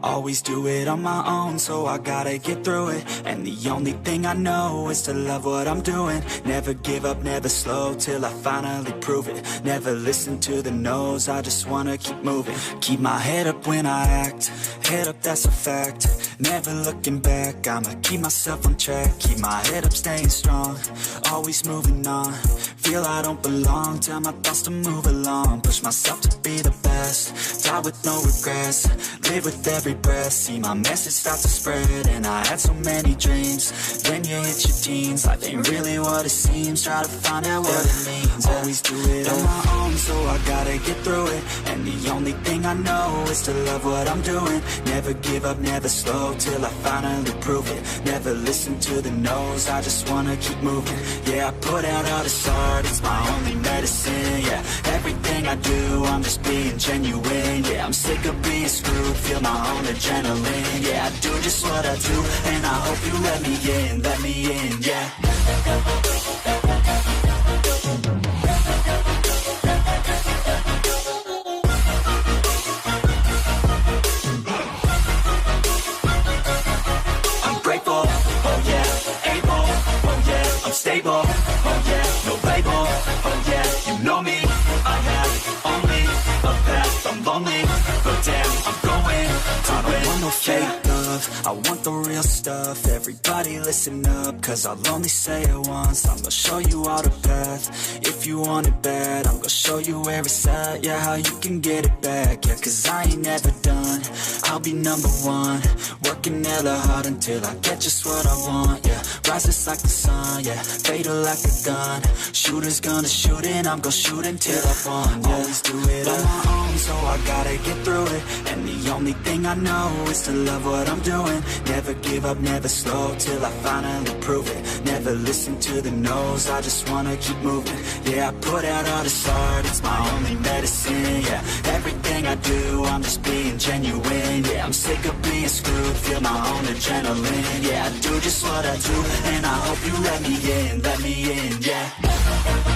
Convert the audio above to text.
Always do it on my own, so I gotta get through it. And the only thing I know is to love what I'm doing. Never give up, never slow, till I finally prove it. Never listen to the no's, I just wanna keep moving. Keep my head up when I act, head up, that's a fact. Never looking back, I'ma keep myself on track. Keep my head up, staying strong, always moving on. Feel I don't belong, tell my thoughts to move along. Push myself to be the best, die with no regrets. Live with every breath, see my message start to spread. And I had so many dreams, then you hit your teens. Life ain't really what it seems, try to find out what it means. Always do it on my own, so I gotta get through it. And the only thing I know is to love what I'm doing. Never give up, never slow, till I finally prove it. Never listen to the no's, I just wanna keep moving. Yeah, I put out all this art, it's my only medicine. Yeah, everything I do, I'm just being genuine. Yeah, I'm sick of being screwed, feel my own adrenaline. Yeah, I do just what I do, and I hope you let me in, yeah. I'm grateful, oh yeah, able, oh yeah, I'm stable, oh yeah, no label, oh yeah, you know me, I have only a path, I'm lonely, but damn, I'm going to win. I don't want no fake love, I want the real stuff. Everybody listen up, cause I'll only say it once. I'm gonna show you all the path, if you want it bad. I'm gonna show you where it's at, yeah, how you can get it back. Yeah, cause I ain't never done, I'll be number one. Working hella hard until I get just what I want, yeah. Rises like the sun, yeah, fatal like a gun. Shooter's gonna shoot and I'm gonna shoot until I won, yeah. Always do it on my own, so I gotta get through it. And the only thing I know is to love what I'm doing. Never give up, never slow, till I finally prove it. Never listen to the no's, I just wanna keep moving. Yeah, I put out all this art, it's my only medicine. Yeah, everything I do, I'm just being genuine. Yeah, I'm sick of being screwed, feel my own adrenaline. Yeah, I do just what I do, and I hope you let me in, yeah.